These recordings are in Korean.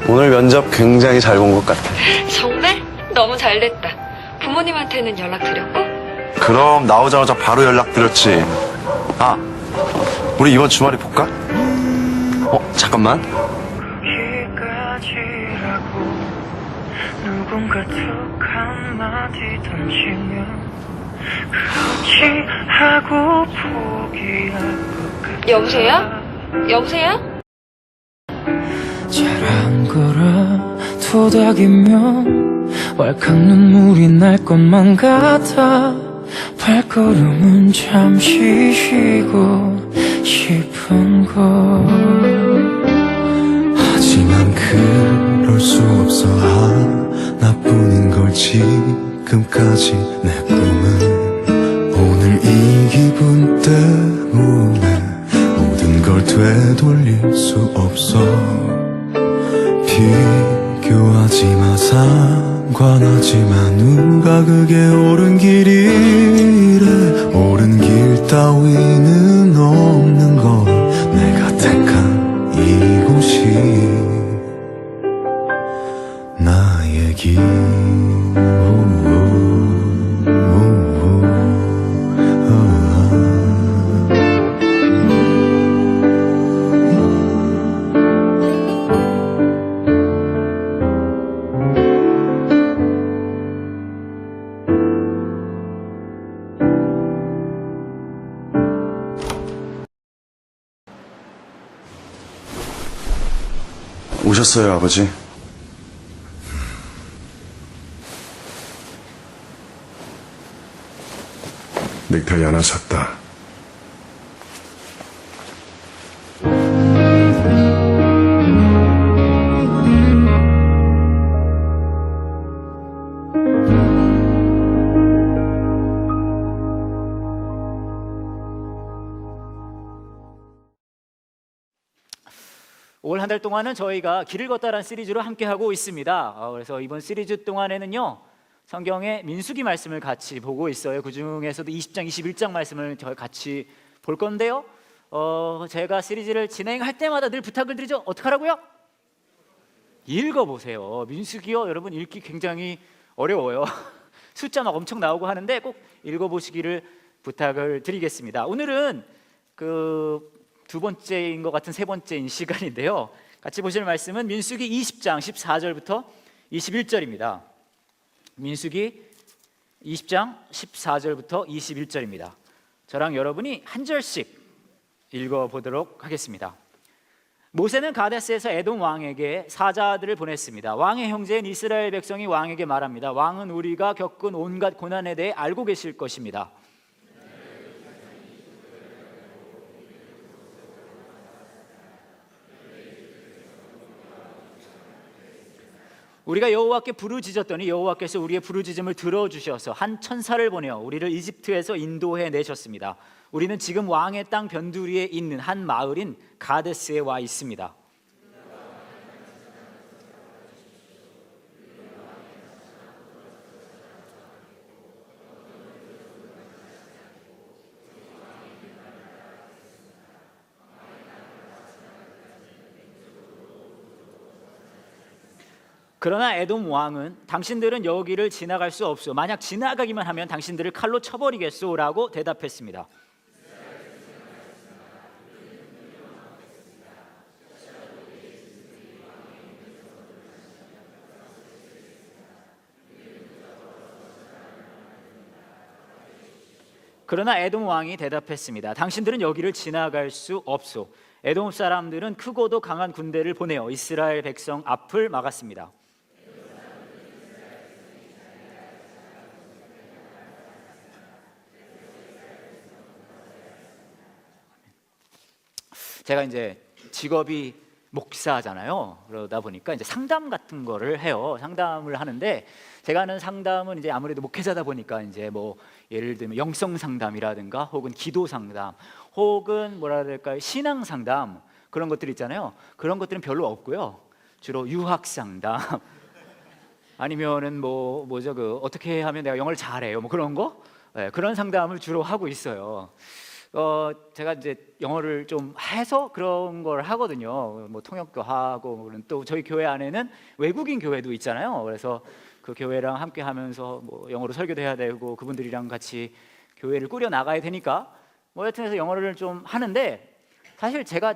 오늘 면접 굉장히 잘 본 것 같아. 정말? 너무 잘 됐다. 부모님한테는 연락 드렸고? 그럼 나오자마자 바로 연락드렸지. 아, 우리 이번 주말에 볼까? 잠깐만. 거기까지라고 누군가 툭 한마디 던지면 그렇지 하고 포기할 것 같아. 여보세요? 여보세요? 잘한 거라 토닥이면 왈칵 눈물이 날 것만 같아. 발걸음은 잠시 쉬고 싶은 걸. 하지만 그럴 수 없어. 하나뿐인 걸 지금까지. 내 꿈은 오늘 이 기분 때문에 모든 걸 되돌릴 수 없어. 비교하지 마, 상관하지 마. 누가 그게 옳은 길이래. 옳은 길 따위는 없는 걸. 내가 택한 이곳이 나의 길. 오셨어요, 아버지? 넥타이 하나 샀다. 올 한 달 동안은 저희가 길을 걷다라는 시리즈로 함께하고 있습니다. 그래서 이번 시리즈 동안에는요, 성경의 민수기 말씀을 같이 보고 있어요. 그 중에서도 20장, 21장 말씀을 저희 같이 볼 건데요. 제가 시리즈를 진행할 때마다 늘 부탁을 드리죠. 어떻게 하라고요? 읽어보세요. 민수기요, 여러분 읽기 굉장히 어려워요. 숫자 막 엄청 나오고 하는데 꼭 읽어보시기를 부탁을 드리겠습니다. 오늘은 두 번째인 것 같은 세 번째인 시간인데요. 같이 보실 말씀은 민수기 20장 14절부터 21절입니다. 민수기 20장 14절부터 21절입니다. 저랑 여러분이 한 절씩 읽어보도록 하겠습니다. 모세는 가데스에서 에돔 왕에게 사자들을 보냈습니다. 왕의 형제인 이스라엘 백성이 왕에게 말합니다. 왕은 우리가 겪은 온갖 고난에 대해 알고 계실 것입니다. 우리가 여호와께 부르짖었더니 여호와께서 우리의 부르짖음을 들어주셔서 한 천사를 보내어 우리를 이집트에서 인도해 내셨습니다. 우리는 지금 왕의 땅 변두리에 있는 한 마을인 가데스에 와 있습니다. 그러나 에돔 왕은 당신들은 여기를 지나갈 수 없소. 만약 지나가기만 하면 당신들을 칼로 쳐버리겠소라고 대답했습니다. 그러나 에돔 왕이 대답했습니다. 당신들은 여기를 지나갈 수 없소. 에돔 사람들은 크고도 강한 군대를 보내어 이스라엘 백성 앞을 막았습니다. 제가 이제 직업이 목사잖아요. 그러다 보니까 이제 상담 같은 거를 해요. 상담을 하는데 제가 하는 상담은 이제 아무래도 목회자다 보니까 이제 뭐 예를 들면 영성 상담이라든가 혹은 기도 상담 혹은 뭐라 그럴까요? 신앙 상담 그런 것들 있잖아요. 그런 것들은 별로 없고요. 주로 유학 상담 아니면은 어떻게 하면 내가 영어를 잘해요. 뭐 그런 거. 네, 그런 상담을 주로 하고 있어요. 제가 이제 영어를 좀 해서 그런 걸 하거든요. 뭐 통역도 하고, 그런 또 저희 교회 안에는 외국인 교회도 있잖아요. 그래서 그 교회랑 함께 하면서 뭐 영어로 설교도 해야 되고 그분들이랑 같이 교회를 꾸려 나가야 되니까 뭐 여튼 해서 영어를 좀 하는데, 사실 제가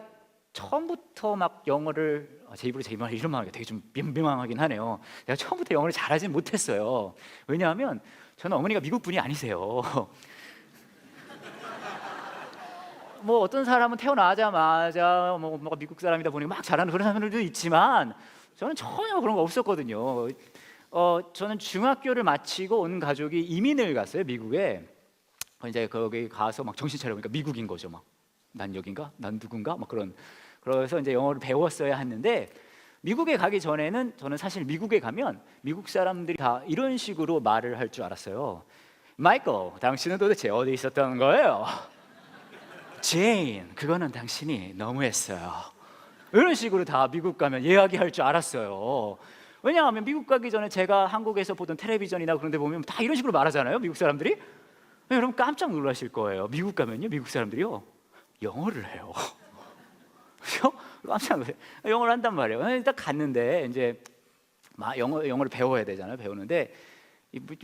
처음부터 막 영어를 제 입으로 제 이런 말 하기가 되게 좀 민망하긴 하네요. 내가 처음부터 영어를 잘하진 못했어요. 왜냐하면 저는 어머니가 미국 분이 아니세요. 뭐 어떤 사람은 태어나자마자 뭐 미국 사람이다 보니 막 잘하는 그런 사람들도 있지만 저는 전혀 그런 거 없었거든요. 저는 중학교를 마치고 온 가족이 이민을 갔어요, 미국에. 이제 거기 가서 막 정신 차려보니까 미국인 거죠. 막 난 여긴가? 난 누군가? 막 그런. 그래서 이제 영어를 배웠어야 했는데, 미국에 가기 전에는 저는 사실 미국에 가면 미국 사람들이 다 이런 식으로 말을 할 줄 알았어요. 마이클, 당신은 도대체 어디 있었던 거예요? 제인, 그거는 당신이 너무했어요. 이런 식으로 다 미국 가면 이야기할 줄 알았어요. 왜냐하면 미국 가기 전에 제가 한국에서 보던 텔레비전이나 그런 데 보면 다 이런 식으로 말하잖아요, 미국 사람들이. 여러분 깜짝 놀라실 거예요. 미국 가면요, 미국 사람들이요 영어를 해요. 깜짝 놀라요. 영어를 한단 말이에요. 일단 갔는데 이제 영어를 배워야 되잖아요. 배우는데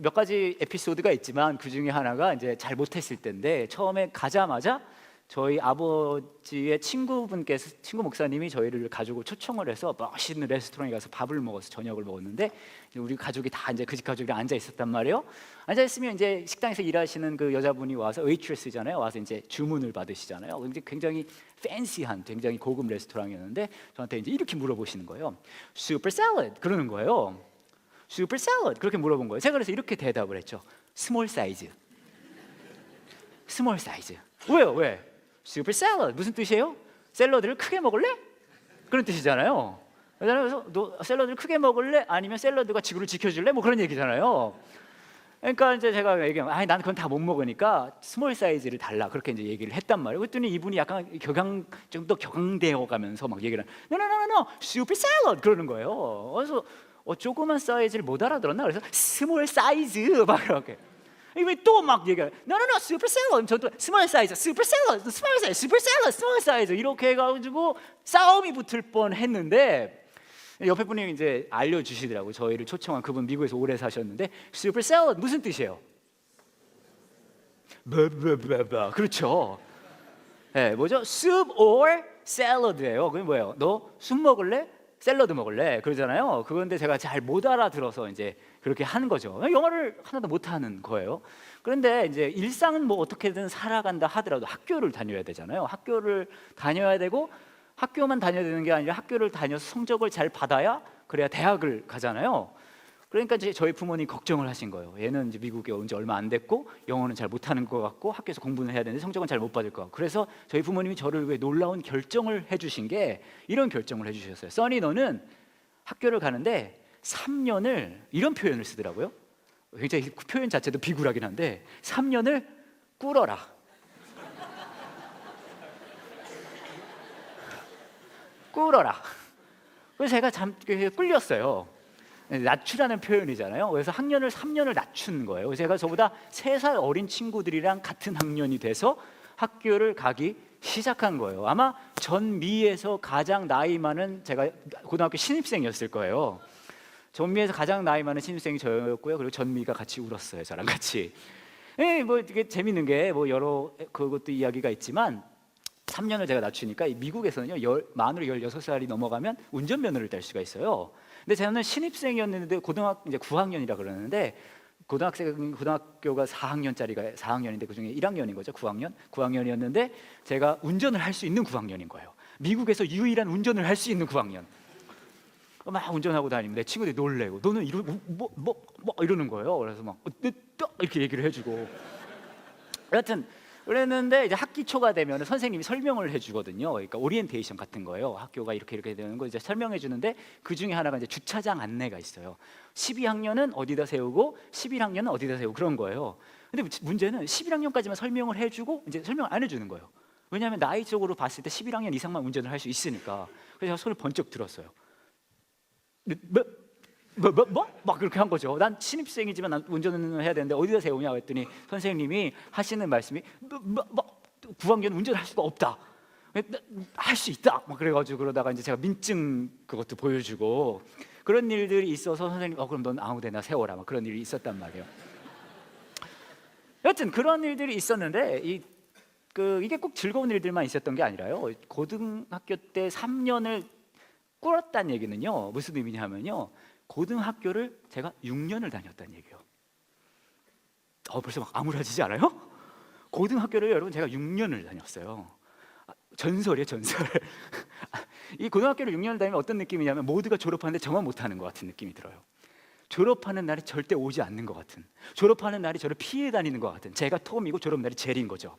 몇 가지 에피소드가 있지만 그 중에 하나가 이제 잘 못했을 때인데, 처음에 가자마자 저희 아버지의 친구 목사님이 저희를 가지고 초청을 해서 맛있는 레스토랑에 가서 밥을 먹어서 저녁을 먹었는데, 우리 가족이 다 이제 그 집 가족이 앉아 있었단 말이에요. 앉아 있으면 이제 식당에서 일하시는 그 여자분이 와서 웨이트레스잖아요. 와서 이제 주문을 받으시잖아요. 이제 굉장히 팬시한, 굉장히 고급 레스토랑이었는데 저한테 이제 이렇게 물어보시는 거예요. 슈퍼 샐러드 그러는 거예요. 슈퍼 샐러드 그렇게 물어본 거예요. 제가 그래서 이렇게 대답을 했죠. 스몰 사이즈. 스몰 사이즈. 왜요? 왜? 슈퍼 샐러드 무슨 뜻이에요? 샐러드를 크게 먹을래? 그런 뜻이잖아요. 그래서 너 샐러드를 크게 먹을래? 아니면 샐러드가 지구를 지켜줄래? 뭐 그런 얘기잖아요. 그러니까 이제 제가 얘기하면 난 그건 다 못 먹으니까 스몰 사이즈를 달라, 그렇게 이제 얘기를 했단 말이에요. 그랬더니 이분이 약간 좀 더 격앙되어 가면서 막 얘기를 no 슈퍼 샐러드 그러는 거예요. 그래서 조그만 사이즈를 못 알아들었나? 그래서 스몰 사이즈 막 이렇게. 이왜 또 막 얘기해? no 슈퍼 샐러드. 저도 스몰 사이즈, 슈퍼 샐러드, 스몰 사이즈, 슈퍼 샐러드, 스몰 사이즈 이렇게 해가지고 싸움이 붙을 뻔했는데, 옆에 분이 이제 알려주시더라고. 저희를 초청한 그분 미국에서 오래 사셨는데, 슈퍼 샐러드 무슨 뜻이에요? 그렇죠. 네, 뭐죠? soup or salad예요. 그게 뭐예요? 너 숲 먹을래? 샐러드 먹을래? 그러잖아요. 그런데 제가 잘 못 알아들어서 이제 그렇게 하는 거죠. 영어를 하나도 못 하는 거예요. 그런데 이제 일상은 뭐 어떻게든 살아간다 하더라도 학교를 다녀야 되잖아요. 학교를 다녀야 되고, 학교만 다녀야 되는 게 아니라 학교를 다녀서 성적을 잘 받아야 그래야 대학을 가잖아요. 그러니까 이제 저희 부모님 걱정을 하신 거예요. 얘는 이제 미국에 온 지 얼마 안 됐고 영어는 잘 못하는 것 같고 학교에서 공부는 해야 되는데 성적은 잘 못 받을 것 같고. 그래서 저희 부모님이 저를 위해 놀라운 결정을 해주신 게 이런 결정을 해주셨어요. 써니, 너는 학교를 가는데 3년을, 이런 표현을 쓰더라고요. 굉장히 그 표현 자체도 비굴하긴 한데, 3년을 꿇어라. 꿇어라. 그래서 제가 참 꿀렸어요. 낮추라는 표현이잖아요. 그래서 학년을 3년을 낮춘 거예요. 제가 저보다 3살 어린 친구들이랑 같은 학년이 돼서 학교를 가기 시작한 거예요. 아마 전미에서 가장 나이 많은, 제가 고등학교 신입생이었을 거예요. 전미에서 가장 나이 많은 신입생이 저였고요. 그리고 전미가 같이 울었어요, 저랑 같이. 뭐 이게 재밌는 게 뭐 여러 그것도 이야기가 있지만, 3년을 제가 낮추니까 미국에서는요, 만으로 16살이 넘어가면 운전면허를 딸 수가 있어요. 근데 저는 신입생이었는데 이제 9학년이라 그러는데, 고등학교가 4학년인데 그중에 1학년인 거죠. 9학년이었는데 제가 운전을 할 수 있는 9학년인 거예요. 미국에서 유일한 운전을 할 수 있는 9학년. 막 운전하고 다니면 내 친구들이 놀래고, 너는 뭐 이러는 거예요. 그래서 막 이렇게 얘기를 해주고. 여하튼 그랬는데, 이제 학기 초가 되면 선생님이 설명을 해주거든요. 그러니까 오리엔테이션 같은 거예요. 학교가 이렇게 되는 거 이제 설명해 주는데, 그 중에 하나가 이제 주차장 안내가 있어요. 12학년은 어디다 세우고 11학년은 어디다 세우고 그런 거예요. 근데 문제는 11학년까지만 설명을 해주고 이제 설명을 안 해주는 거예요. 왜냐하면 나이적으로 봤을 때 11학년 이상만 운전을 할 수 있으니까. 그래서 제가 손을 번쩍 들었어요. 막 그렇게 한 거죠. 난 신입생이지만 난 운전을 해야 되는데 어디다 세우냐 했더니 선생님이 하시는 말씀이 9학년 운전할 수가 없다. 할 수 있다. 막 그래가지고 그러다가 이제 제가 민증 그것도 보여주고 그런 일들이 있어서 선생님 그럼 넌 아무데나 세워라. 막 그런 일이 있었단 말이에요. 여튼 그런 일들이 있었는데 이게 꼭 즐거운 일들만 있었던 게 아니라요. 고등학교 때 3년을 꿇었다는 얘기는요. 무슨 의미냐면요. 고등학교를 제가 6년을 다녔다는 얘기예요. 벌써 막 암울해지지 않아요? 고등학교를 여러분 제가 6년을 다녔어요. 전설이에요, 전설. 이 고등학교를 6년을 다니면 어떤 느낌이냐면 모두가 졸업하는데 저만 못하는 것 같은 느낌이 들어요. 졸업하는 날이 절대 오지 않는 것 같은, 졸업하는 날이 저를 피해 다니는 것 같은, 제가 톰이고 졸업 날이 젤인 거죠.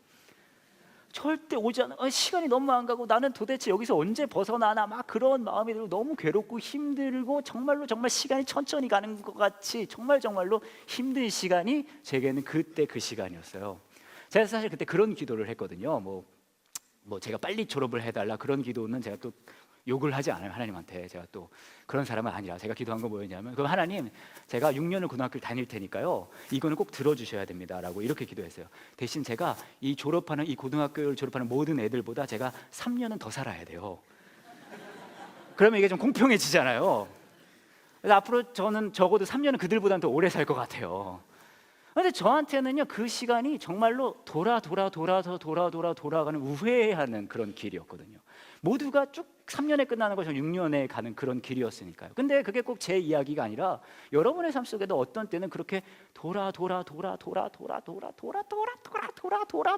절대 오지 않아. 시간이 너무 안 가고 나는 도대체 여기서 언제 벗어나나 막 그런 마음이 들고 너무 괴롭고 힘들고 정말로 정말 시간이 천천히 가는 것 같이 정말로 힘든 시간이 제게는 그때 그 시간이었어요. 제가 사실 그때 그런 기도를 했거든요. 뭐 제가 빨리 졸업을 해달라 그런 기도는 제가 또 욕을 하지 않아요. 하나님한테. 제가 또 그런 사람은 아니라 제가 기도한 건 뭐였냐면 그럼 하나님 제가 6년을 고등학교를 다닐 테니까요 이거는 꼭 들어주셔야 됩니다 라고 이렇게 기도했어요. 대신 제가 이 고등학교를 졸업하는 모든 애들보다 제가 3년은 더 살아야 돼요. 그러면 이게 좀 공평해지잖아요. 그래서 앞으로 저는 적어도 3년은 그들보다는 더 오래 살 것 같아요. 그런데 저한테는요 그 시간이 정말로 돌아가는 우회하는 그런 길이었거든요. 모두가 쭉 3년에 끝나는 거 저 6년에 가는 그런 길이었으니까요. 근데 그게 꼭 제 이야기가 아니라 여러분의 삶 속에도 어떤 때는 그렇게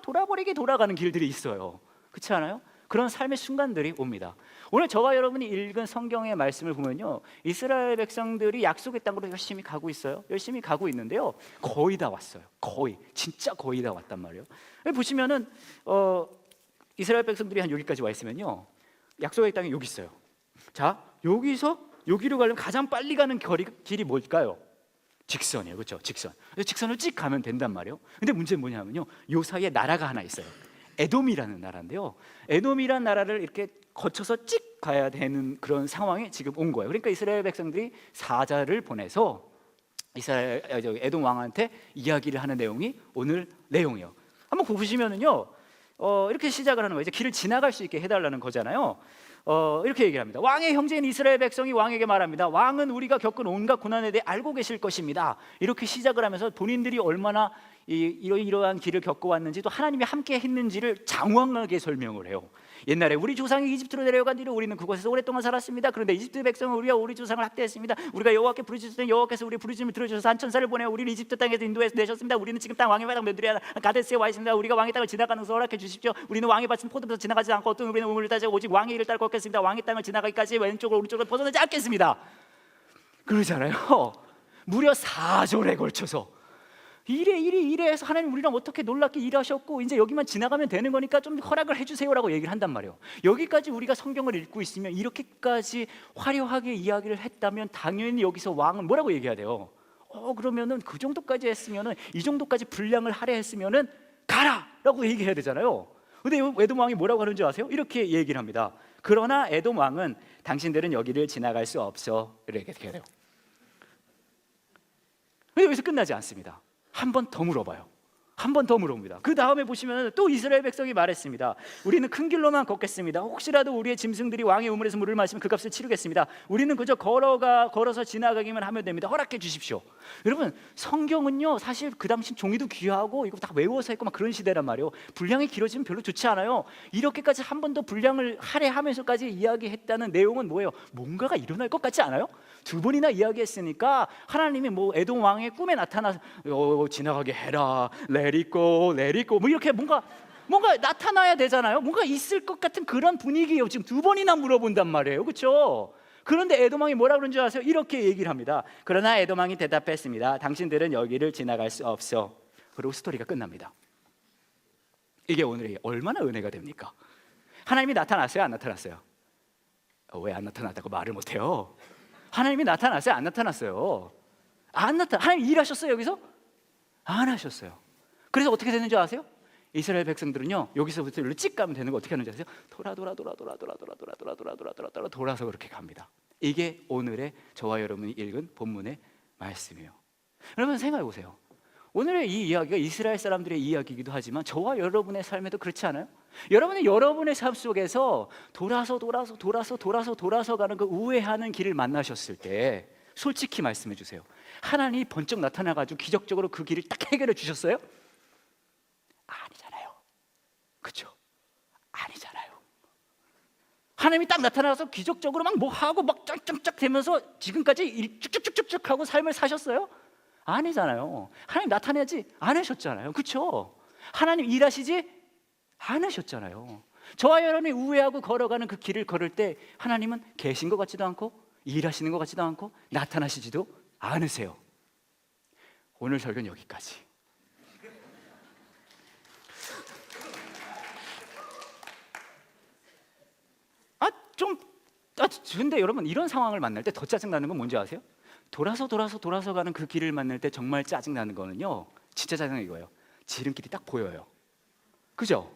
돌아버리게 돌아가는 길들이 있어요. 그렇지 않아요? 그런 삶의 순간들이 옵니다. 오늘 저와 여러분이 읽은 성경의 말씀을 보면요 이스라엘 백성들이 약속의 땅으로 열심히 가고 있어요. 열심히 가고 있는데요 거의 다 왔어요. 진짜 거의 다 왔단 말이에요. 보시면은 이스라엘 백성들이 한 여기까지 와 있으면요 약속의 땅이 여기 있어요. 자 여기서 여기로 가려면 가장 빨리 가는 길이 뭘까요? 직선이에요. 그렇죠? 직선을 찍 가면 된단 말이에요. 근데 문제는 뭐냐면요 요 사이에 나라가 하나 있어요. 에돔이라는 나라인데요 에돔이라는 나라를 이렇게 거쳐서 찍 가야 되는 그런 상황이 지금 온 거예요. 그러니까 이스라엘 백성들이 사자를 보내서 에돔 왕한테 이야기를 하는 내용이 오늘 내용이에요. 한번 보시면은요 이렇게 시작을 하는 거예요. 이제 길을 지나갈 수 있게 해달라는 거잖아요. 이렇게 얘기를 합니다. 왕의 형제인 이스라엘 백성이 왕에게 말합니다. 왕은 우리가 겪은 온갖 고난에 대해 알고 계실 것입니다. 이렇게 시작을 하면서 본인들이 얼마나 이러한 길을 겪어왔는지 또 하나님이 함께 했는지를 장황하게 설명을 해요. 옛날에 우리 조상이 이집트로 내려간 뒤로 우리는 그곳에서 오랫동안 살았습니다. 그런데 이집트 백성은 우리와 우리 조상을 학대했습니다. 우리가 여호와께 부르짖을 때 여호와께서 우리 부르짖음을 들어주셔서 한 천사를 보내어 우리를 이집트 땅에서 인도해서 내셨습니다. 우리는 지금 땅 왕의 바닥 메두리아 가데스에 와 있습니다. 우리가 왕의 땅을 지나가는 것을 허락해 주십시오. 우리는 왕의 밭은 포도밭에서 지나가지 않고 어떤 우리는 우물을 따지고 오직 왕의 일을 따르고 걷겠습니다. 왕의 땅을 지나가기까지 왼쪽으로 오른쪽으로 벗어나지 않겠습니다. 그러잖아요. 무려 4절에 걸쳐서 이래 해서 하나님 우리랑 어떻게 놀랍게 일하셨고 이제 여기만 지나가면 되는 거니까 좀 허락을 해주세요라고 얘기를 한단 말이에요. 여기까지 우리가 성경을 읽고 있으면 이렇게까지 화려하게 이야기를 했다면 당연히 여기서 왕은 뭐라고 얘기해야 돼요? 그러면은 그 정도까지 했으면은 이 정도까지 분량을 할애했으면은 가라라고 얘기해야 되잖아요. 근데 에돔 왕이 뭐라고 하는지 아세요? 이렇게 얘기를 합니다. 그러나 에돔 왕은 당신들은 여기를 지나갈 수 없어 이렇게 해요. 근데 여기서 끝나지 않습니다. 한 번 더 물어봐요. 한 번 더 물어봅니다. 그 다음에 보시면 또 이스라엘 백성이 말했습니다. 우리는 큰 길로만 걷겠습니다. 혹시라도 우리의 짐승들이 왕의 우물에서 물을 마시면 그 값을 치르겠습니다. 우리는 그저 걸어서 지나가기만 하면 됩니다. 허락해 주십시오. 여러분 성경은요 사실 그 당시 종이도 귀하고 이거 다 외워서 했고 막 그런 시대란 말이에요. 분량이 길어지면 별로 좋지 않아요. 이렇게까지 한 번 더 분량을 할애하면서까지 이야기했다는 내용은 뭐예요? 뭔가가 일어날 것 같지 않아요? 2번이나 이야기했으니까 하나님이 뭐 에돔 왕의 꿈에 나타나서 지나가게 해라 레리꼬 뭐 이렇게 뭔가 나타나야 되잖아요. 뭔가 있을 것 같은 그런 분위기예요. 지금 2번이나 물어본단 말이에요. 그렇죠? 그런데 에돔 왕이 뭐라 그런지 아세요? 이렇게 얘기를 합니다. 그러나 에돔 왕이 대답했습니다. 당신들은 여기를 지나갈 수 없어. 그리고 스토리가 끝납니다. 이게 오늘이 얼마나 은혜가 됩니까? 하나님이 나타났어요? 안 나타났어요? 왜 안 나타났다고 말을 못해요? 하나님이 나타났어요? 안 나타났어요? 하나님 일하셨어요 여기서? 안 하셨어요. 그래서 어떻게 되는지 아세요? 이스라엘 백성들은요 여기서부터 일로 찍 가면 되는 거 어떻게 하는지 아세요? 돌아서 그렇게 갑니다. 이게 오늘의 저와 여러분이 읽은 본문의 말씀이에요. 여러분 생각해 보세요. 오늘의 이 이야기가 이스라엘 사람들의 이야기이기도 하지만 저와 여러분의 삶에도 그렇지 않아요? 여러분의 삶 속에서 돌아서 가는 그 우회하는 길을 만나셨을 때 솔직히 말씀해 주세요. 하나님이 번쩍 나타나가지고 기적적으로 그 길을 딱 해결해 주셨어요? 아니잖아요. 그렇죠? 아니잖아요. 하나님이 딱 나타나서 기적적으로 막 뭐 하고 막 쫙쫙쫙 되면서 지금까지 쭉쭉쭉쭉 하고 삶을 사셨어요? 아니잖아요. 하나님 나타내지 않으셨잖아요. 그렇죠? 하나님 일하시지 않으셨잖아요. 저와 여러분이 우회하고 걸어가는 그 길을 걸을 때 하나님은 계신 것 같지도 않고 일하시는 것 같지도 않고 나타나시지도 않으세요. 오늘 설교는 여기까지. 근데 여러분 이런 상황을 만날 때 더 짜증나는 건 뭔지 아세요? 돌아서 가는 그 길을 만날 때 정말 짜증나는 거는요, 진짜 짜증나는 이거예요. 지름길이 딱 보여요. 그죠?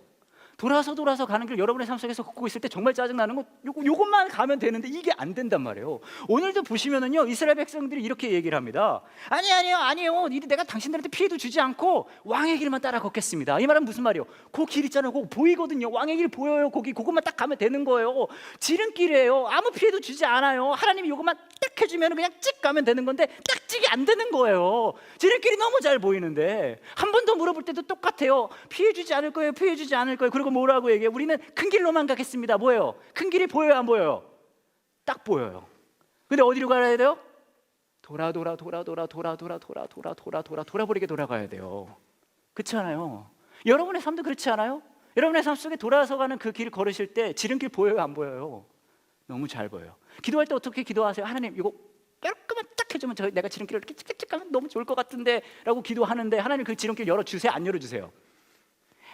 돌아서 가는 길 여러분의 삶 속에서 걷고 있을 때 정말 짜증나는 건 요것만 가면 되는데 이게 안 된단 말이에요. 오늘도 보시면은요, 이스라엘 백성들이 이렇게 얘기를 합니다. 아니에요. 내가 당신들한테 피해도 주지 않고 왕의 길만 따라 걷겠습니다. 이 말은 무슨 말이에요? 그 길 있잖아요. 그거 보이거든요. 왕의 길 보여요. 그것만 딱 가면 되는 거예요. 지름길이에요. 아무 피해도 주지 않아요. 하나님이 요것만 딱 해주면 그냥 찍 가면 되는 건데 딱 찍이 안 되는 거예요. 지름길이 너무 잘 보이는데 한 번 더 물어볼 때도 똑같아요. 피해 주지 않을 거예요. 그리고 뭐라고 얘기해요? 우리는 큰 길로만 가겠습니다. 뭐예요? 큰 길이 보여요, 안 보여요? 딱 보여요. 근데 어디로 가야 돼요? 돌아버리게 돌아가야 돼요. 그렇지 않아요? 여러분의 삶도 그렇지 않아요? 여러분의 삶 속에 돌아서 가는 그 길 걸으실 때 지름길 보여요, 안 보여요? 너무 잘 보여요. 기도할 때 어떻게 기도하세요? 하나님 이거 조금만 딱 해주면 내가 지름길을 이렇게 찍찍찍 가면 너무 좋을 것 같은데 라고 기도하는데 하나님 그 지름길 열어주세요, 안 열어주세요?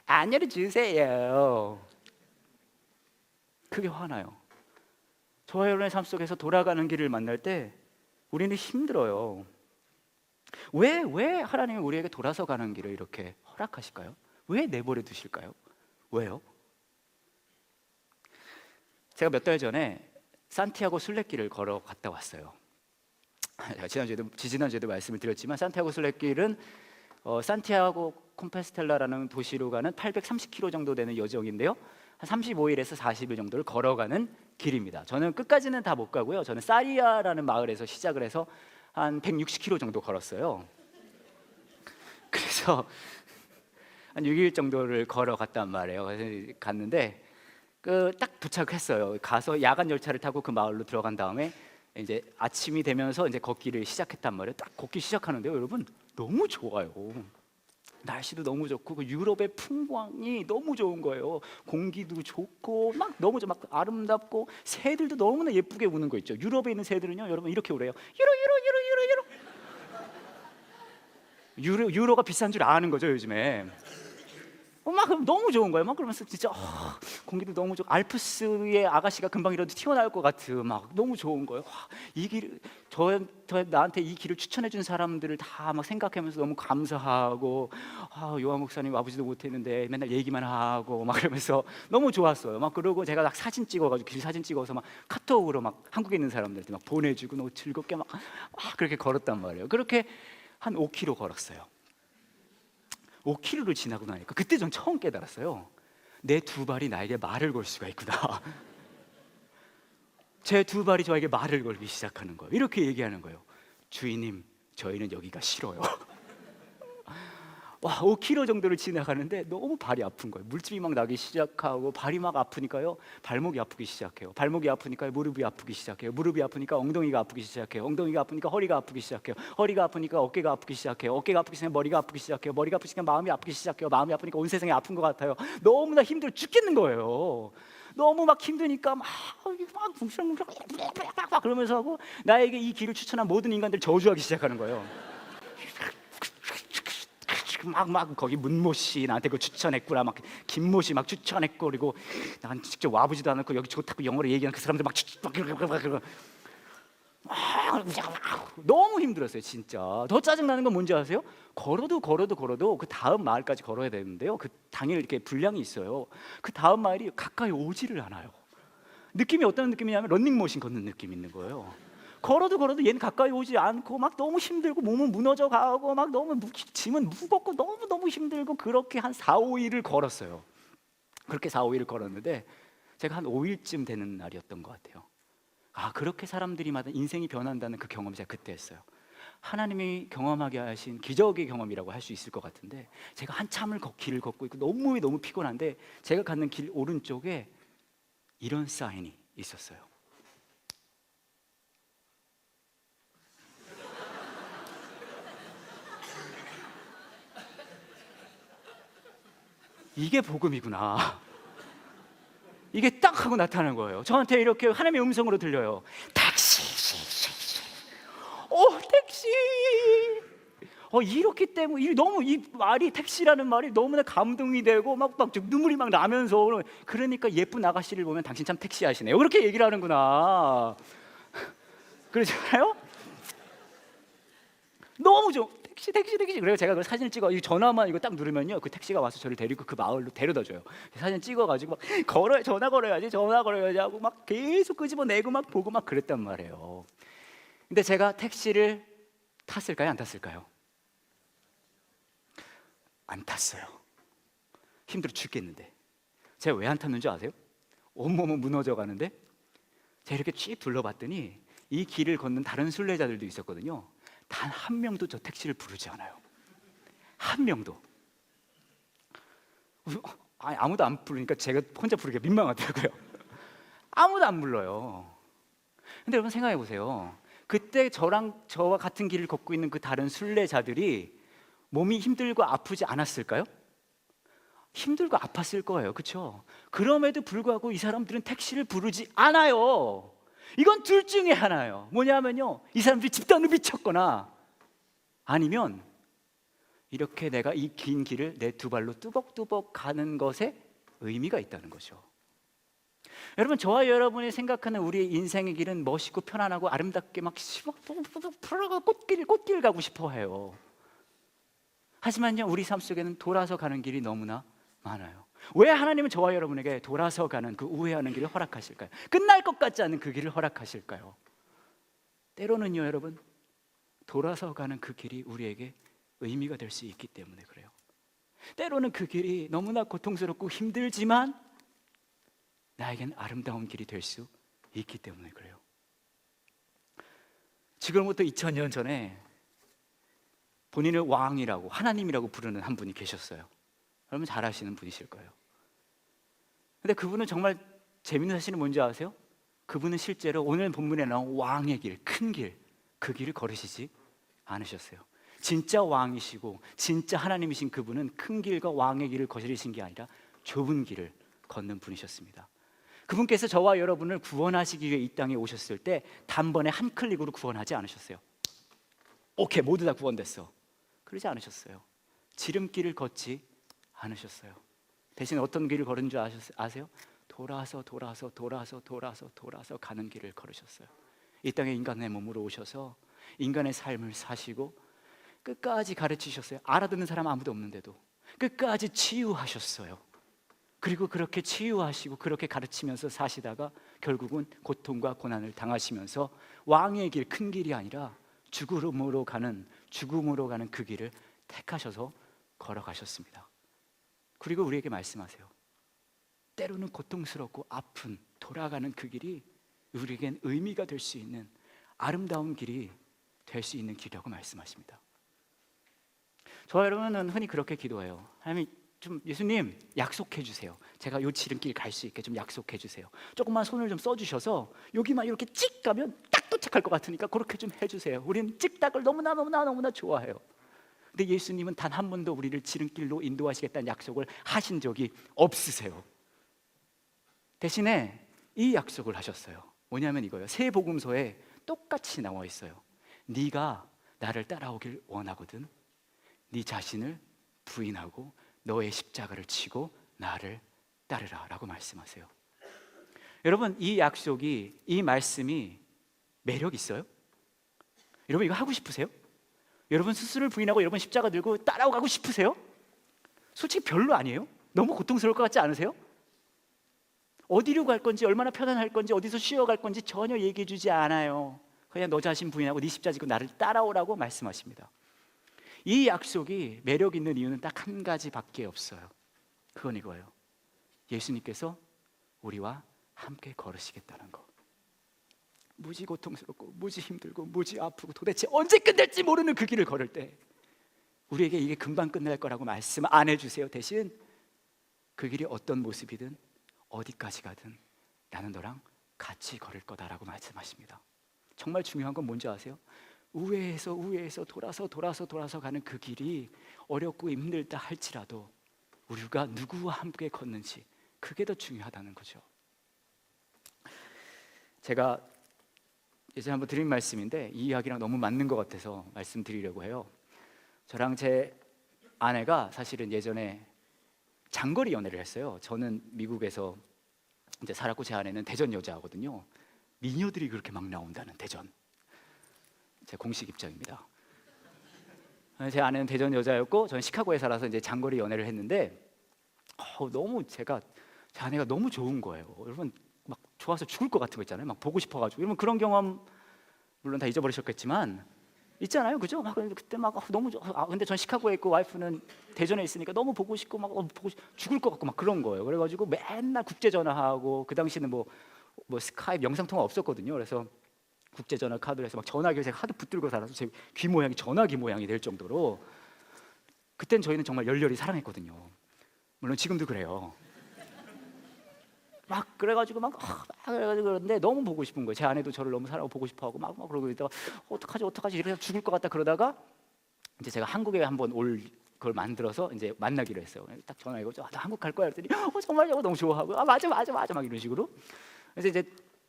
안 열어주세요. 그게 화나요. 저와 여러분의 삶 속에서 돌아가는 길을 만날 때 우리는 힘들어요. 왜 하나님이 우리에게 돌아서 가는 길을 이렇게 허락하실까요? 왜 내버려 두실까요? 왜요? 제가 몇 달 전에 산티아고 순례길을 걸어갔다 왔어요. 지지난주에도 말씀을 드렸지만 산티아고 순례길은 산티아고 콤페스텔라라는 도시로 가는 830km 정도 되는 여정인데요, 한 35일에서 40일 정도를 걸어가는 길입니다. 저는 끝까지는 다 못 가고요, 저는 사리아라는 마을에서 시작을 해서 한 160km 정도 걸었어요. 그래서 한 6일 정도를 걸어갔단 말이에요. 그래서 갔는데 딱 도착했어요. 가서 야간 열차를 타고 그 마을로 들어간 다음에 이제 아침이 되면서 이제 걷기를 시작했단 말이에요. 딱 걷기 시작하는데요, 여러분 너무 좋아요. 날씨도 너무 좋고 그 유럽의 풍광이 너무 좋은 거예요. 공기도 좋고 막 너무 막 아름답고 새들도 너무나 예쁘게 우는 거 있죠. 유럽에 있는 새들은요, 여러분 이렇게 울어요. 유로가 비싼 줄 아는 거죠, 요즘에. 막 너무 좋은 거예요. 막 그러면서 진짜 공기도 너무 좋고 알프스의 아가씨가 금방이라도 튀어나올 것 같은 막 너무 좋은 거예요. 이 길, 나한테 이 길을 추천해 준 사람들을 다 막 생각하면서 너무 감사하고, 요한 목사님 아버지도 못했는데 맨날 얘기만 하고 막 그러면서 너무 좋았어요. 막 그러고 제가 막 사진 찍어가지고 길 사진 찍어서 막 카톡으로 막 한국에 있는 사람들한테 막 보내주고 너무 즐겁게 막 그렇게 걸었단 말이에요. 그렇게 한 5km 걸었어요. 5km를 지나고 나니까 그때 전 처음 깨달았어요. 내 두 발이 나에게 말을 걸 수가 있구나. 제 두 발이 저에게 말을 걸기 시작하는 거예요. 이렇게 얘기하는 거예요. 주인님, 저희는 여기가 싫어요. 5km 정도를 지나가는데 너무 발이 아픈 거예요. 물집이 막 나기 시작하고 발이 막 아프니까요, 발목이 아프기 시작해요. 발목이 아프니까 무릎이 아프기 시작해요. 무릎이 아프니까 엉덩이가 아프기 시작해요. 엉덩이가 아프니까 허리가 아프기 시작해요. 허리가 아프니까 어깨가 아프기 시작해요. 어깨가 아프기 시작하면 머리가 아프기 시작해요. 머리가 아프니까 마음이 아프기 시작해요. 마음이 아프니까 온 세상이 아픈 것 같아요. 너무나 힘들어 죽겠는 거예요. 너무 막 힘드니까 막 그러면서 하고 나에게 이 길을 추천한 모든 인간들 저주하기 시작하는 거예요. 막 거기 문모 씨 나한테 그거 추천했구나, 막 김모 씨 막 추천했고, 그리고 난 직접 와보지도 않았고 여기 좋다고 영어로 얘기하는 그 사람들 막 너무 힘들었어요, 진짜. 더 짜증나는 건 뭔지 아세요? 걸어도 그 다음 마을까지 걸어야 되는데요, 그 당일 이렇게 분량이 있어요. 그 다음 마을이 가까이 오지를 않아요. 느낌이 어떤 느낌이냐면 런닝머신 걷는 느낌이 있는 거예요. 걸어도 얘는 가까이 오지 않고 막 너무 힘들고 몸은 무너져 가고 막 너무 짐은 무겁고 너무 힘들고 그렇게 한 4, 5일을 걸었어요. 그렇게 4, 5일을 걸었는데 제가 한 5일쯤 되는 날이었던 것 같아요. 그렇게 사람들이마다 인생이 변한다는 그 경험을 제가 그때 했어요. 하나님이 경험하게 하신 기적의 경험이라고 할 수 있을 것 같은데, 제가 한참을 길을 걷고 있고 너무 피곤한데 제가 가는 길 오른쪽에 이런 사인이 있었어요. 이게 복음이구나. 이게 딱 하고 나타나는 거예요. 저한테 이렇게 하나님의 음성으로 들려요. 택시. 택시. 이렇기 때문에 너무 이 말이, 택시라는 말이 너무나 감동이 되고 막 눈물이 막 나면서, 그러니까 예쁜 아가씨를 보면 당신 참 택시 하시네요. 그렇게 얘기를 하는구나. 그러잖아요. 너무 좀 택시. 그래서 제가 그 사진을 찍어, 이 전화만 이거 딱 누르면요, 그 택시가 와서 저를 데리고 그 마을로 데려다 줘요. 사진 찍어가지고 막 전화 걸어야지 하고 막 계속 끄집어내고 막 보고 막 그랬단 말이에요. 근데 제가 택시를 탔을까요? 안 탔을까요? 안 탔어요. 힘들어 죽겠는데. 제가 왜 안 탔는지 아세요? 온몸은 무너져 가는데 제가 이렇게 쭉 둘러봤더니 이 길을 걷는 다른 순례자들도 있었거든요. 단 한 명도 저 택시를 부르지 않아요. 한 명도. 아무도 안 부르니까 제가 혼자 부르기가 민망하더라고요. 아무도 안 불러요. 근데 여러분 생각해 보세요. 그때 저와 같은 길을 걷고 있는 그 다른 순례자들이 몸이 힘들고 아프지 않았을까요? 힘들고 아팠을 거예요. 그렇죠? 그럼에도 불구하고 이 사람들은 택시를 부르지 않아요. 이건 둘 중에 하나예요. 뭐냐면요, 이 사람들이 집단을 미쳤거나, 아니면 이렇게 내가 이 긴 길을 내 두 발로 뚜벅뚜벅 가는 것에 의미가 있다는 거죠. 여러분, 저와 여러분이 생각하는 우리의 인생의 길은 멋있고 편안하고 아름답게 막 꽃길 가고 싶어 해요. 하지만요, 우리 삶 속에는 돌아서 가는 길이 너무나 많아요. 왜 하나님은 저와 여러분에게 돌아서 가는 그 우회하는 길을 허락하실까요? 끝날 것 같지 않은 그 길을 허락하실까요? 때로는요, 여러분, 돌아서 가는 그 길이 우리에게 의미가 될 수 있기 때문에 그래요. 때로는 그 길이 너무나 고통스럽고 힘들지만 나에겐 아름다운 길이 될 수 있기 때문에 그래요. 지금부터 2000년 전에 본인을 왕이라고, 하나님이라고 부르는 한 분이 계셨어요. 여러분 잘 아시는 분이실 거예요. 근데 그분은 정말 재밌는 사실은 뭔지 아세요? 그분은 실제로 오늘 본문에 나온 왕의 길, 큰 길, 그 길을 걸으시지 않으셨어요. 진짜 왕이시고 진짜 하나님이신 그분은 큰 길과 왕의 길을 거스르신 게 아니라 좁은 길을 걷는 분이셨습니다. 그분께서 저와 여러분을 구원하시기 위해 이 땅에 오셨을 때 단번에 한 클릭으로 구원하지 않으셨어요. 오케이, 모두 다 구원됐어. 그러지 않으셨어요. 지름길을 걷지 않으셨어요. 대신 어떤 길을 걸은 줄 아세요? 돌아서 가는 길을 걸으셨어요. 이 땅에 인간의 몸으로 오셔서 인간의 삶을 사시고 끝까지 가르치셨어요. 알아듣는 사람 아무도 없는데도 끝까지 치유하셨어요. 그리고 그렇게 치유하시고 그렇게 가르치면서 사시다가 결국은 고통과 고난을 당하시면서 왕의 길, 큰 길이 아니라 죽음으로 가는 그 길을 택하셔서 걸어가셨습니다. 그리고 우리에게 말씀하세요. 때로는 고통스럽고 아픈 돌아가는 그 길이 우리에겐 의미가 될 수 있는 아름다운 길이 될 수 있는 길이라고 말씀하십니다. 저와 여러분은 흔히 그렇게 기도해요. 하나님, 좀 예수님 약속해 주세요. 제가 요 지름길 갈 수 있게 좀 약속해 주세요. 조금만 손을 좀 써주셔서 여기만 이렇게 찍 가면 딱 도착할 것 같으니까 그렇게 좀 해주세요. 우리는 찍닥을 너무나 좋아해요. 근데 예수님은 단 한 번도 우리를 지름길로 인도하시겠다는 약속을 하신 적이 없으세요. 대신에 이 약속을 하셨어요. 뭐냐면 이거예요. 새 복음서에 똑같이 나와 있어요. 네가 나를 따라오길 원하거든 네 자신을 부인하고 너의 십자가를 치고 나를 따르라 라고 말씀하세요. 여러분, 이 약속이, 이 말씀이 매력 있어요? 여러분 이거 하고 싶으세요? 여러분 스스로를 부인하고 여러분 십자가 들고 따라가고 싶으세요? 솔직히 별로 아니에요? 너무 고통스러울 것 같지 않으세요? 어디로 갈 건지, 얼마나 편안할 건지, 어디서 쉬어갈 건지 전혀 얘기해 주지 않아요. 그냥 너 자신 부인하고 네 십자가 지고 나를 따라오라고 말씀하십니다. 이 약속이 매력 있는 이유는 딱 한 가지밖에 없어요. 그건 이거예요. 예수님께서 우리와 함께 걸으시겠다는 거. 무지 고통스럽고 무지 힘들고 무지 아프고 도대체 언제 끝날지 모르는 그 길을 걸을 때 우리에게 이게 금방 끝날 거라고 말씀 안 해주세요. 대신 그 길이 어떤 모습이든 어디까지 가든 나는 너랑 같이 걸을 거다라고 말씀하십니다. 정말 중요한 건 뭔지 아세요? 우회해서 돌아서 가는 그 길이 어렵고 힘들다 할지라도 우리가 누구와 함께 걷는지 그게 더 중요하다는 거죠. 제가 예전에 한번 드린 말씀인데 이 이야기랑 너무 맞는 것 같아서 말씀드리려고 해요. 저랑 제 아내가 사실은 예전에 장거리 연애를 했어요. 저는 미국에서 이제 살았고 제 아내는 대전 여자거든요. 미녀들이 그렇게 막 나온다는 대전. 제 공식 입장입니다. 제 아내는 대전 여자였고 저는 시카고에 살아서 이제 장거리 연애를 했는데 너무 제 아내가 너무 좋은 거예요. 여러분 막 좋아서 죽을 것 같은 거 있잖아요. 막 보고 싶어가지고 여러분 그런 경험 물론 다 잊어버리셨겠지만 있잖아요, 그죠? 막 그때 막 너무 근데 전 시카고에 있고 와이프는 대전에 있으니까 너무 보고 싶고 막 죽을 것 같고 막 그런 거예요. 그래가지고 맨날 국제 전화하고 그 당시는 뭐 스카이프 영상 통화 없었거든요. 그래서 국제 전화 카드를 해서 막 전화기를 제가 하도 붙들고 살아서 제 귀 모양이 전화기 모양이 될 정도로 그땐 저희는 정말 열렬히 사랑했거든요. 물론 지금도 그래요. 막 그래가지고 그래가지고 그런데 너무 보고 싶은 거예요. 제 아내도 저를 너무 사랑하고 보고 싶어하고 막 그러고 있다가 어떡하지 이래서 죽을 것 같다 그러다가 이제 제가 한국에 한번 올 그걸 만들어서 이제 만나기로 했어요. 딱 전화해서 나 한국 갈 거야 그랬더니 정말요 너무 좋아하고 맞아 막 이런 식으로. 그래서 이제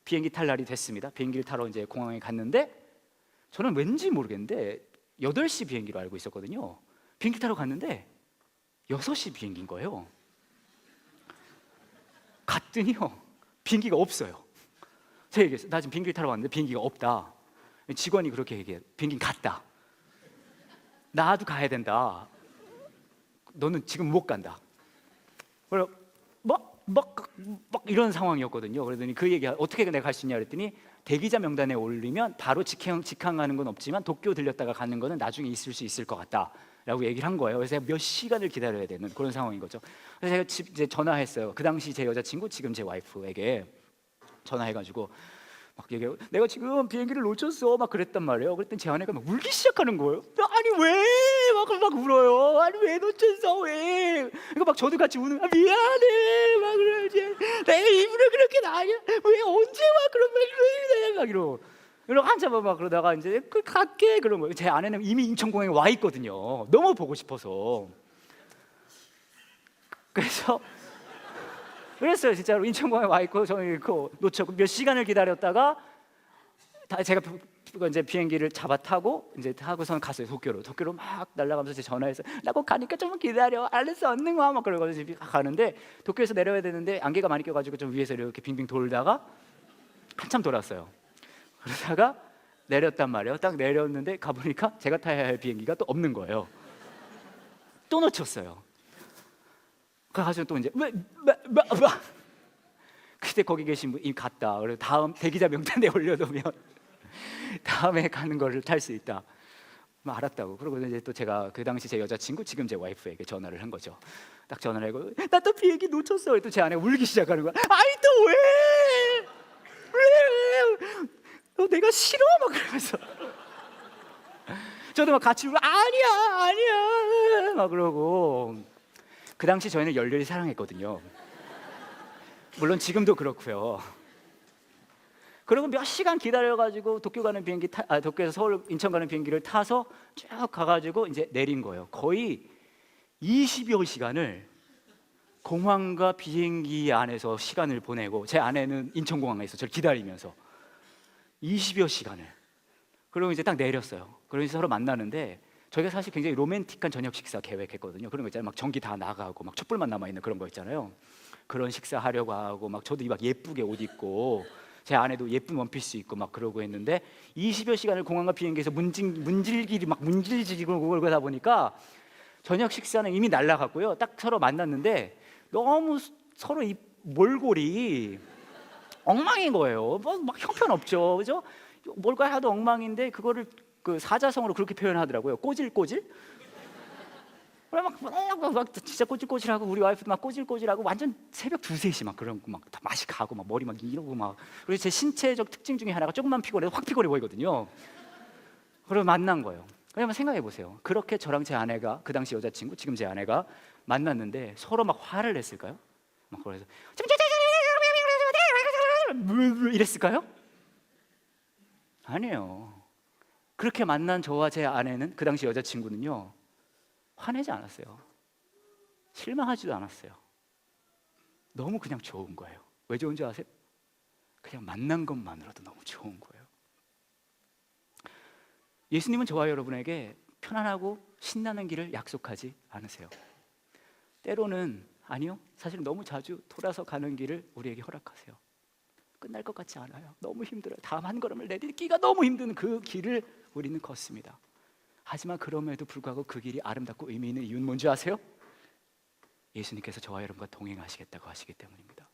비행기 탈 날이 됐습니다. 비행기를 타러 이제 공항에 갔는데 저는 왠지 모르겠는데 8시 비행기로 알고 있었거든요. 비행기 타러 갔는데 6시 비행기인 거예요. 갔더니요 비행기가 없어요. 제가 얘기했어요. 나 지금 비행기 타러 왔는데 비행기가 없다. 직원이 그렇게 얘기해요. 비행기는 갔다. 나도 가야 된다. 너는 지금 못 간다. 그래서 막 이런 상황이었거든요. 그러더니 그 얘기 어떻게 내가 갈 수 있냐 그랬더니 대기자 명단에 올리면 바로 직항하는 건 없지만 도쿄 들렸다가 가는 거는 나중에 있을 수 있을 것 같다 라고 얘기를 한 거예요. 그래서 제가 몇 시간을 기다려야 되는 그런 상황인 거죠. 그래서 제가 이제 전화했어요. 그 당시 제 여자친구 지금 제 와이프에게 전화해가지고 막 얘기해요. 내가 지금 비행기를 놓쳤어 막 그랬단 말이에요. 그랬더니 제 아내가 막 울기 시작하는 거예요. 아니 왜 막 울어요. 아니 왜 놓쳤어 왜. 이거 막 저도 같이 우는 미안해 막 그러지. 내가 일부러 그렇게 나냐 왜 언제 와 그런 말을 막 이러고 한참 막 그러다가 이제 갈게 그런 거예요. 제 아내는 이미 인천공항에 와 있거든요. 너무 보고 싶어서. 그랬어요. 진짜로 인천공항에 와 있고 저는 그 놓쳤고 몇 시간을 기다렸다가 제가 이제 비행기를 타고 이제 타고선 갔어요. 도쿄로 막 날아가면서 제 전화해서 나 곧 가니까 좀 기다려. 알았어 얼른 와 막 그러고 집에 가는데 도쿄에서 내려야 되는데 안개가 많이 껴가지고 좀 위에서 이렇게 빙빙 돌다가 한참 돌았어요. 그러다가 내렸단 말이에요. 딱 내렸는데 가보니까 제가 타야 할 비행기가 또 없는 거예요. 또 놓쳤어요. 그래서 또 이제 그때 거기 계신 분이 갔다. 그래서 다음 대기자 명단에 올려두면 다음에 가는 거를 탈 수 있다. 알았다고. 그러고 이제 또 제가 그 당시 제 여자친구 지금 제 와이프에게 전화를 한 거죠. 딱 전화를 하고 나 또 비행기 놓쳤어. 또 제 아내가 울기 시작하는 거야. 아니 또 왜? 너 내가 싫어 막 그러면서 저도 막 같이 울고 아니야 막 그러고. 그 당시 저희는 열렬히 사랑했거든요. 물론 지금도 그렇고요. 그리고 몇 시간 기다려가지고 도쿄 가는 비행기 도쿄에서 서울 인천 가는 비행기를 타서 쭉 가가지고 이제 내린 거예요. 거의 20여 시간을 공항과 비행기 안에서 시간을 보내고 제 아내는 인천공항에서 저를 기다리면서 20여 시간을. 그리고 이제 딱 내렸어요. 그러면서 서로 만나는데 저희가 사실 굉장히 로맨틱한 저녁 식사 계획했거든요. 그런 거 있잖아요. 막 전기 다 나가고 막 촛불만 남아 있는 그런 거 있잖아요. 그런 식사 하려고 하고 막 저도 막 예쁘게 옷 입고 제 아내도 예쁜 원피스 입고 막 그러고 했는데 20여 시간을 공항과 비행기에서 문질기고 그러다 보니까 저녁 식사는 이미 날라갔고요. 딱 서로 만났는데 너무 서로 이 몰골이 엉망인 거예요. 막 형편없죠, 그죠? 뭘까 하도 엉망인데 그거를 그 사자성어로 그렇게 표현하더라고요. 꼬질꼬질. 그래 막 진짜 꼬질꼬질하고 우리 와이프도 막 꼬질꼬질하고 완전 새벽 2, 3시 막 그런 막 다 맛이 가고 막 머리 막 이러고 막. 그리고 제 신체적 특징 중에 하나가 조금만 피곤해도 확 피곤해 보이거든요. 그래서 만난 거예요. 그러면 생각해 보세요. 그렇게 저랑 제 아내가 그 당시 여자친구 지금 제 아내가 만났는데 서로 막 화를 냈을까요? 막 그래서 이랬을까요? 아니에요. 그렇게 만난 저와 제 아내는 그 당시 여자친구는요 화내지 않았어요. 실망하지도 않았어요. 너무 그냥 좋은 거예요. 왜 좋은 줄 아세요? 그냥 만난 것만으로도 너무 좋은 거예요. 예수님은 저와 여러분에게 편안하고 신나는 길을 약속하지 않으세요. 때로는 아니요, 사실 너무 자주 돌아서 가는 길을 우리에게 허락하세요. 끝날 것 같지 않아요. 너무 힘들어요. 다음 한 걸음을 내딛기가 너무 힘든 그 길을 우리는 걷습니다. 하지만 그럼에도 불구하고 그 길이 아름답고 의미 있는 이유는 뭔지 아세요? 예수님께서 저와 여러분과 동행하시겠다고 하시기 때문입니다.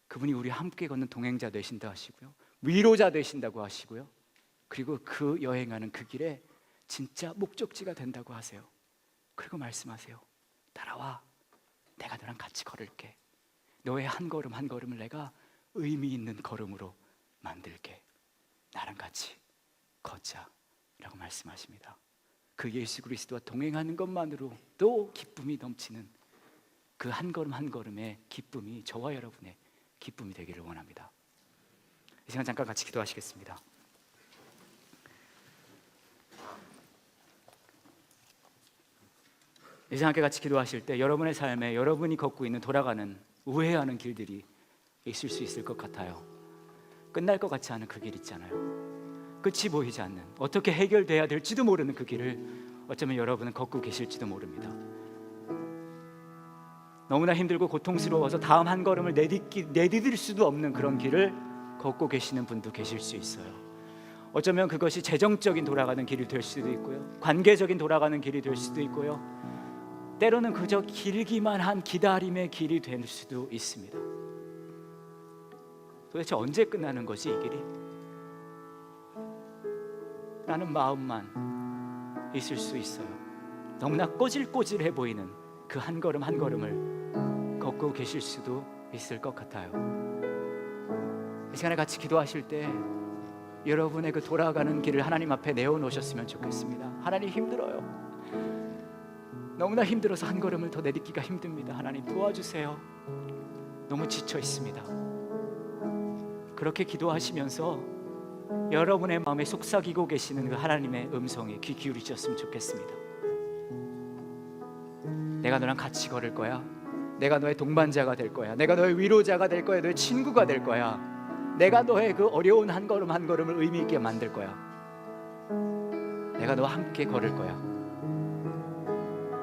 그분이 우리와 함께 걷는 동행자 되신다 하시고요, 위로자 되신다고 하시고요, 그리고 그 여행하는 그 길에 진짜 목적지가 된다고 하세요. 그리고 말씀하세요. 따라와, 내가 너랑 같이 걸을게. 너의 한 걸음 한 걸음을 내가 의미 있는 걸음으로 만들게. 나랑 같이 걷자 라고 말씀하십니다. 그 예수 그리스도와 동행하는 것만으로도 기쁨이 넘치는 그 한 걸음 한 걸음의 기쁨이 저와 여러분의 기쁨이 되기를 원합니다. 이 시간 잠깐 같이 기도하시겠습니다. 이 시간 함께 같이 기도하실 때 여러분의 삶에 여러분이 걷고 있는 돌아가는 우회하는 길들이 있을 수 있을 것 같아요. 끝날 것 같지 않은 그 길 있잖아요. 끝이 보이지 않는, 어떻게 해결돼야 될지도 모르는 그 길을 어쩌면 여러분은 걷고 계실지도 모릅니다. 너무나 힘들고 고통스러워서 다음 한 걸음을 내디딜 수도 없는 그런 길을 걷고 계시는 분도 계실 수 있어요. 어쩌면 그것이 재정적인 돌아가는 길이 될 수도 있고요, 관계적인 돌아가는 길이 될 수도 있고요, 때로는 그저 길기만 한 기다림의 길이 될 수도 있습니다. 도대체 언제 끝나는 것이 이 길이? 라는 마음만 있을 수 있어요. 너무나 꼬질꼬질해 보이는 그 한 걸음 한 걸음을 걷고 계실 수도 있을 것 같아요. 이 시간에 같이 기도하실 때 여러분의 그 돌아가는 길을 하나님 앞에 내어놓으셨으면 좋겠습니다. 하나님, 힘들어요. 너무나 힘들어서 한 걸음을 더 내딛기가 힘듭니다. 하나님 도와주세요. 너무 지쳐 있습니다. 그렇게 기도하시면서 여러분의 마음에 속삭이고 계시는 그 하나님의 음성에 귀 기울이셨으면 좋겠습니다. 내가 너랑 같이 걸을 거야. 내가 너의 동반자가 될 거야. 내가 너의 위로자가 될 거야. 너의 친구가 될 거야. 내가 너의 그 어려운 한 걸음 한 걸음을 의미 있게 만들 거야. 내가 너와 함께 걸을 거야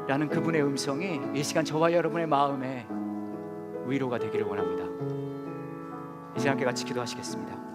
라는 그분의 음성이 이 시간 저와 여러분의 마음에 위로가 되기를 원합니다. 이 시간 함께 같이 기도하시겠습니다.